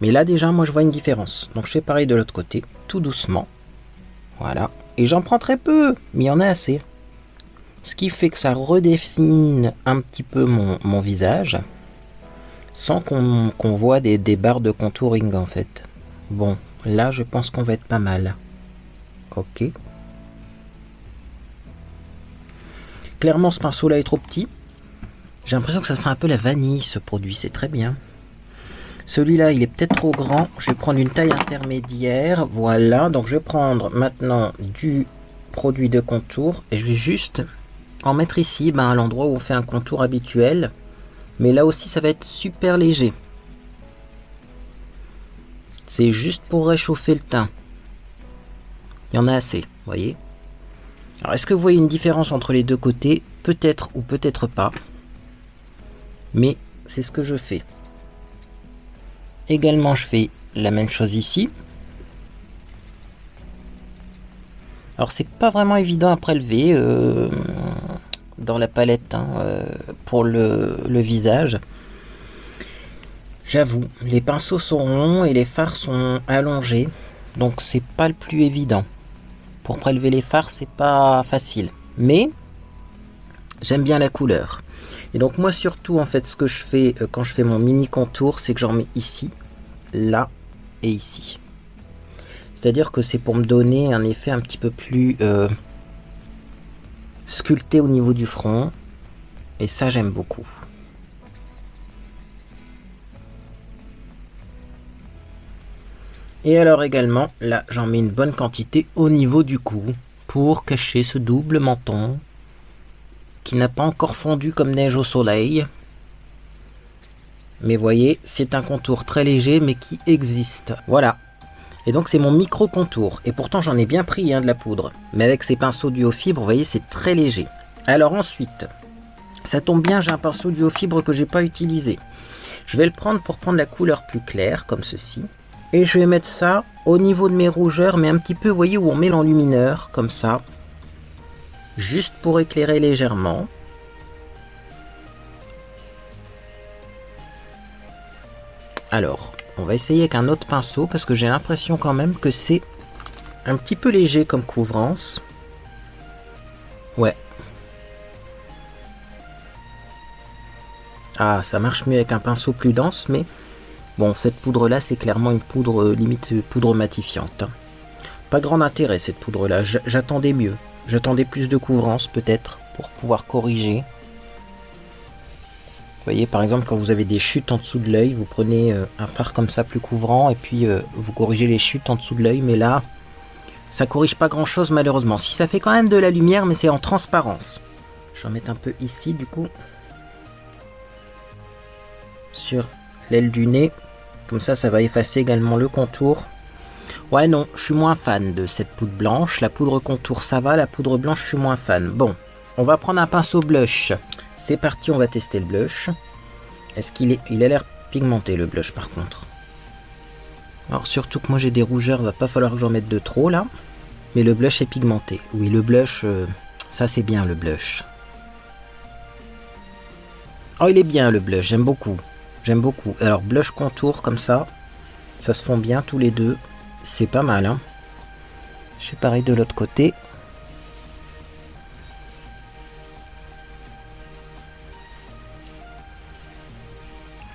Mais là déjà moi je vois une différence. Donc je fais pareil de l'autre côté, tout doucement. Voilà. Et j'en prends très peu, mais il y en a assez. Ce qui fait que ça redessine un petit peu mon visage. Sans qu'on voit des barres de contouring en fait. Bon, là je pense qu'on va être pas mal. Ok. Clairement ce pinceau là est trop petit. J'ai l'impression que ça sent un peu la vanille ce produit, c'est très bien. Celui-là, il est peut-être trop grand. Je vais prendre une taille intermédiaire. Voilà, donc je vais prendre maintenant du produit de contour. Et je vais juste en mettre ici, à l'endroit où on fait un contour habituel. Mais là aussi, ça va être super léger. C'est juste pour réchauffer le teint. Il y en a assez, vous voyez. Alors, est-ce que vous voyez une différence entre les deux côtés? Peut-être ou peut-être pas. Mais c'est ce que je fais. Également je fais la même chose ici. Alors c'est pas vraiment évident à prélever dans la palette pour le visage. J'avoue, les pinceaux sont ronds et les fards sont allongés. Donc c'est pas le plus évident. Pour prélever les fards c'est pas facile. Mais j'aime bien la couleur. Et donc moi surtout en fait ce que je fais quand je fais mon mini contour, c'est que j'en mets ici, là et ici. C'est-à-dire que c'est pour me donner un effet un petit peu plus sculpté au niveau du front. Et ça j'aime beaucoup. Et alors également, là j'en mets une bonne quantité au niveau du cou pour cacher ce double menton qui n'a pas encore fondu comme neige au soleil. Mais voyez, c'est un contour très léger mais qui existe. Voilà. Et donc c'est mon micro contour. Et pourtant j'en ai bien pris de la poudre. Mais avec ces pinceaux duo-fibre, vous voyez, c'est très léger. Alors ensuite, ça tombe bien, j'ai un pinceau duo-fibre que j'ai pas utilisé. Je vais le prendre pour prendre la couleur plus claire, comme ceci. Et je vais mettre ça au niveau de mes rougeurs, mais un petit peu, vous voyez, où on met l'enlumineur, comme ça. Juste pour éclairer légèrement. Alors, on va essayer avec un autre pinceau, parce que j'ai l'impression quand même que c'est un petit peu léger comme couvrance. Ouais. Ah, ça marche mieux avec un pinceau plus dense, mais... Bon, cette poudre-là, c'est clairement une poudre, limite poudre matifiante. Pas grand intérêt, cette poudre-là. J'attendais mieux. J'attendais plus de couvrance, peut-être, pour pouvoir corriger. Vous voyez, par exemple, quand vous avez des chutes en dessous de l'œil, vous prenez un fard comme ça, plus couvrant, et puis vous corrigez les chutes en dessous de l'œil, mais là, ça corrige pas grand-chose, malheureusement. Si, ça fait quand même de la lumière, mais c'est en transparence. Je vais en mettre un peu ici, du coup. Sur l'aile du nez. Comme ça va effacer également le contour. Ouais, non, je suis moins fan de cette poudre blanche. La poudre contour, ça va. La poudre blanche, je suis moins fan. Bon, on va prendre un pinceau blush. C'est parti, on va tester le blush. Est-ce qu'il est... Il a l'air pigmenté, le blush, par contre. Alors, surtout que moi, j'ai des rougeurs. Va pas falloir que j'en mette de trop, là. Mais le blush est pigmenté. Oui, le blush, ça, c'est bien, le blush. Oh, il est bien, le blush. J'aime beaucoup. J'aime beaucoup. Alors, blush contour comme ça se fond bien tous les deux. C'est pas mal, hein. Je fais pareil de l'autre côté.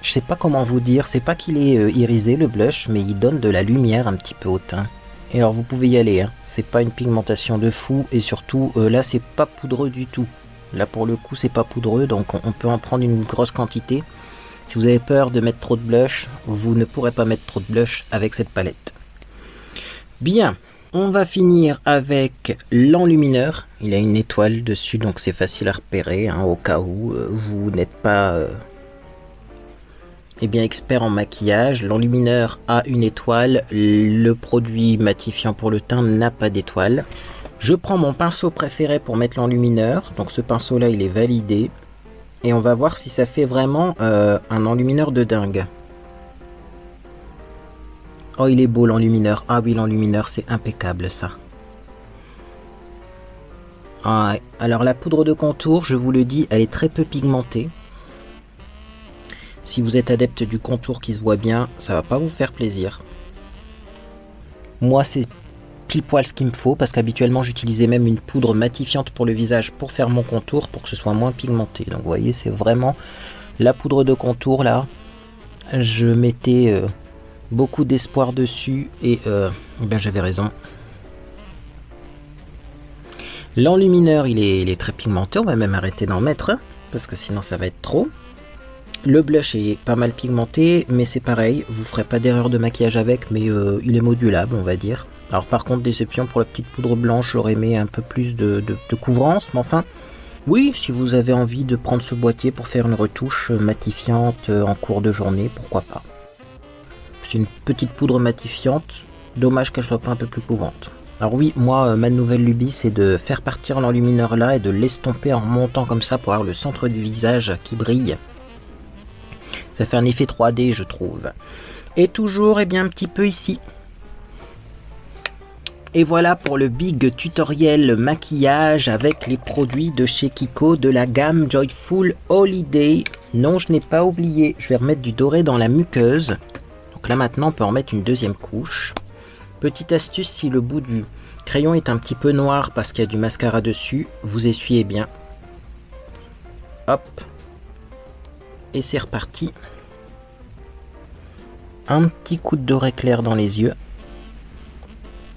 Je sais pas comment vous dire. C'est pas qu'il est irisé, le blush, mais il donne de la lumière un petit peu au teint. Et alors, vous pouvez y aller, hein. C'est pas une pigmentation de fou. Et surtout, là, c'est pas poudreux du tout. Là, pour le coup, c'est pas poudreux. Donc, on peut en prendre une grosse quantité. Si vous avez peur de mettre trop de blush, vous ne pourrez pas mettre trop de blush avec cette palette. Bien, on va finir avec l'enlumineur. Il a une étoile dessus, donc c'est facile à repérer, hein, au cas où vous n'êtes pas eh bien, expert en maquillage. L'enlumineur a une étoile, le produit matifiant pour le teint n'a pas d'étoile. Je prends mon pinceau préféré pour mettre l'enlumineur, donc ce pinceau-là, il est validé. Et on va voir si ça fait vraiment un enlumineur de dingue. Oh, il est beau l'enlumineur. Ah oui, l'enlumineur, c'est impeccable ça. Ah, alors la poudre de contour, je vous le dis, elle est très peu pigmentée. Si vous êtes adepte du contour qui se voit bien, ça va pas vous faire plaisir. Moi, c'est pile poil ce qu'il me faut, parce qu'habituellement j'utilisais même une poudre matifiante pour le visage pour faire mon contour, pour que ce soit moins pigmenté. Donc vous voyez, c'est vraiment la poudre de contour là. Je mettais beaucoup d'espoir dessus et ben, j'avais raison. L'enlumineur, il est très pigmenté, on va même arrêter d'en mettre, parce que sinon ça va être trop. Le blush est pas mal pigmenté, mais c'est pareil, vous ferez pas d'erreur de maquillage avec, mais il est modulable, on va dire. Alors par contre, déception pour la petite poudre blanche, j'aurais aimé un peu plus de couvrance, mais enfin, oui, si vous avez envie de prendre ce boîtier pour faire une retouche matifiante en cours de journée, pourquoi pas. C'est une petite poudre matifiante, dommage qu'elle soit pas un peu plus couvrante. Alors oui, moi, ma nouvelle lubie, c'est de faire partir l'enlumineur là et de l'estomper en montant comme ça pour avoir le centre du visage qui brille. Ça fait un effet 3D, je trouve. Et toujours, eh bien, un petit peu ici. Et voilà pour le big tutoriel maquillage avec les produits de chez Kiko de la gamme Joyful Holiday. Non, je n'ai pas oublié, je vais remettre du doré dans la muqueuse. Donc là maintenant on peut en mettre une deuxième couche. Petite astuce, si le bout du crayon est un petit peu noir parce qu'il y a du mascara dessus, vous essuyez bien. Hop. Et c'est reparti. Un petit coup de doré clair dans les yeux.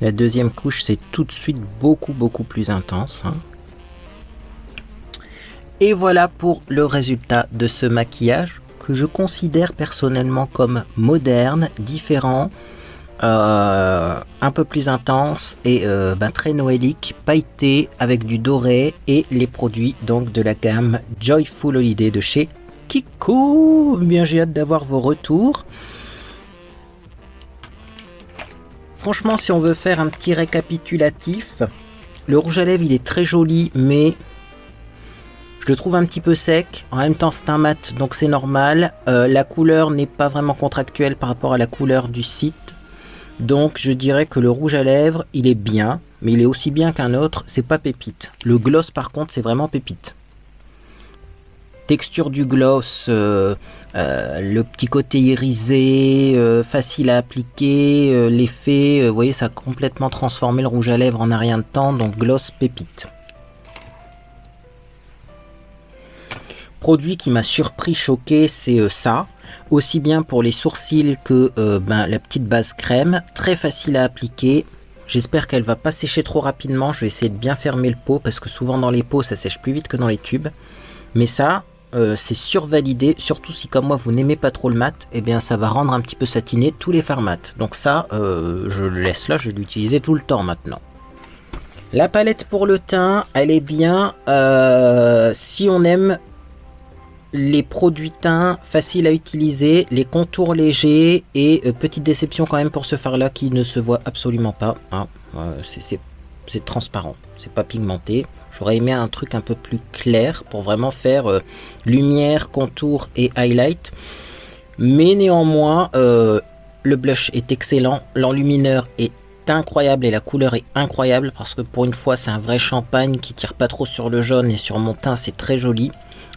La deuxième couche, c'est tout de suite beaucoup plus intense. Hein. Et voilà pour le résultat de ce maquillage que je considère personnellement comme moderne, différent, un peu plus intense et très noélique, pailleté avec du doré et les produits donc de la gamme Joyful Holiday de chez Kiko. Bien, j'ai hâte d'avoir vos retours. Franchement, si on veut faire un petit récapitulatif, le rouge à lèvres il est très joli, mais je le trouve un petit peu sec. En même temps, c'est un mat, donc c'est normal. La couleur n'est pas vraiment contractuelle par rapport à la couleur du site. Donc, je dirais que le rouge à lèvres, il est bien, mais il est aussi bien qu'un autre. C'est pas pépite. Le gloss, par contre, c'est vraiment pépite. Texture du gloss, le petit côté irisé, facile à appliquer, l'effet, vous voyez, ça a complètement transformé le rouge à lèvres en un rien de temps, donc gloss pépite. Produit qui m'a surpris, choqué, c'est ça, aussi bien pour les sourcils que la petite base crème, très facile à appliquer. J'espère qu'elle va pas sécher trop rapidement, je vais essayer de bien fermer le pot, parce que souvent dans les pots ça sèche plus vite que dans les tubes, mais ça... c'est survalidé, surtout si comme moi vous n'aimez pas trop le mat, et eh bien ça va rendre un petit peu satiné tous les fards mat. Donc ça, je le laisse là, je vais l'utiliser tout le temps maintenant. La palette pour le teint, elle est bien si on aime les produits teint faciles à utiliser, les contours légers et petite déception quand même pour ce fard là qui ne se voit absolument pas. Hein. C'est transparent, c'est pas pigmenté. J'aurais aimé un truc un peu plus clair pour vraiment faire lumière, contour et highlight. Mais néanmoins, le blush est excellent. L'enlumineur est incroyable et la couleur est incroyable parce que pour une fois, c'est un vrai champagne qui tire pas trop sur le jaune et sur mon teint, c'est très joli.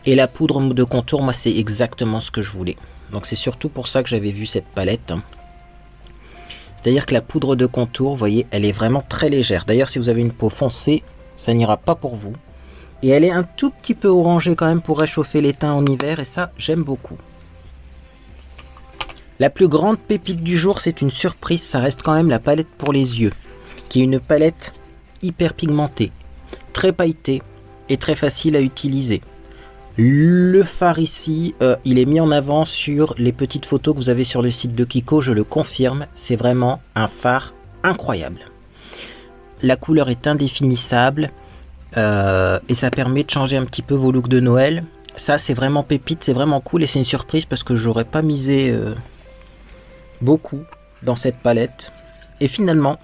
Et la poudre de contour, moi, c'est exactement ce que je voulais. Donc c'est surtout pour ça que j'avais vu cette palette. C'est-à-dire que la poudre de contour, vous voyez, elle est vraiment très légère. D'ailleurs, si vous avez une peau foncée, ça n'ira pas pour vous. Et elle est un tout petit peu orangée quand même pour réchauffer les teints en hiver. Et ça, j'aime beaucoup. La plus grande pépite du jour, c'est une surprise. Ça reste quand même la palette pour les yeux. Qui est une palette hyper pigmentée. Très pailletée. Et très facile à utiliser. Le fard ici, il est mis en avant sur les petites photos que vous avez sur le site de Kiko. Je le confirme. C'est vraiment un fard incroyable. La couleur est indéfinissable et ça permet de changer un petit peu vos looks de Noël. Ça, c'est vraiment pépite, c'est vraiment cool et c'est une surprise parce que j'aurais pas misé beaucoup dans cette palette. Et finalement,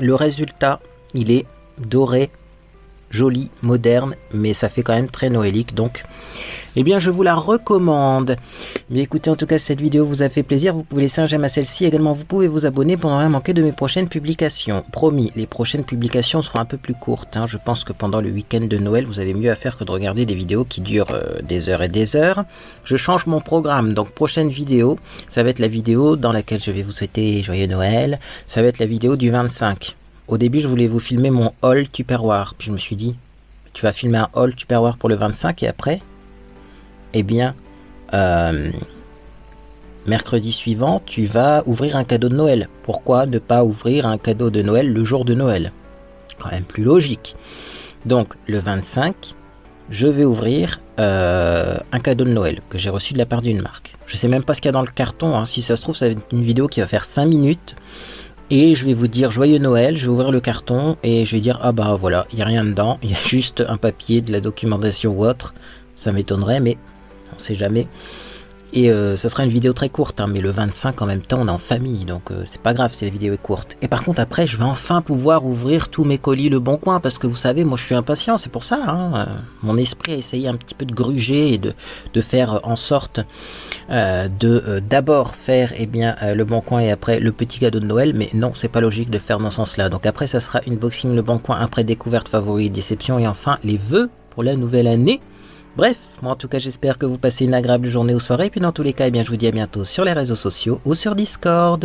le résultat, il est doré, joli, moderne, mais ça fait quand même très noélique. Donc, eh bien, je vous la recommande. Mais écoutez, en tout cas, si cette vidéo vous a fait plaisir, vous pouvez laisser un j'aime à celle-ci. Également, vous pouvez vous abonner pour ne rien manquer de mes prochaines publications. Promis, les prochaines publications seront un peu plus courtes. Hein. Je pense que pendant le week-end de Noël, vous avez mieux à faire que de regarder des vidéos qui durent des heures et des heures. Je change mon programme. Donc, prochaine vidéo, ça va être la vidéo dans laquelle je vais vous souhaiter joyeux Noël. Ça va être la vidéo du 25. Au début, je voulais vous filmer mon haul Tupperware. Puis je me suis dit, tu vas filmer un haul Tupperware pour le 25 et après, eh bien, mercredi suivant, tu vas ouvrir un cadeau de Noël. Pourquoi ne pas ouvrir un cadeau de Noël le jour de Noël? Quand même plus logique. Donc, le 25, je vais ouvrir un cadeau de Noël que j'ai reçu de la part d'une marque. Je sais même pas ce qu'il y a dans le carton. Hein. Si ça se trouve, ça va être une vidéo qui va faire 5 minutes. Et je vais vous dire joyeux Noël, je vais ouvrir le carton et je vais dire ah bah voilà, il n'y a rien dedans, il y a juste un papier, de la documentation ou autre. Ça m'étonnerait, mais on sait jamais. Et ça sera une vidéo très courte, hein, mais le 25 en même temps on est en famille, donc c'est pas grave si la vidéo est courte. Et par contre après je vais enfin pouvoir ouvrir tous mes colis Le Bon Coin, parce que vous savez, moi je suis impatient, c'est pour ça. Hein, mon esprit a essayé un petit peu de gruger et de faire en sorte d'abord faire Le Bon Coin et après le petit cadeau de Noël, mais non, c'est pas logique de faire dans ce sens là. Donc après ça sera une boxing Le Bon Coin, après découverte, favori, déception et enfin les vœux pour la nouvelle année. Bref, moi en tout cas j'espère que vous passez une agréable journée ou soirée, et puis dans tous les cas, eh bien, je vous dis à bientôt sur les réseaux sociaux ou sur Discord.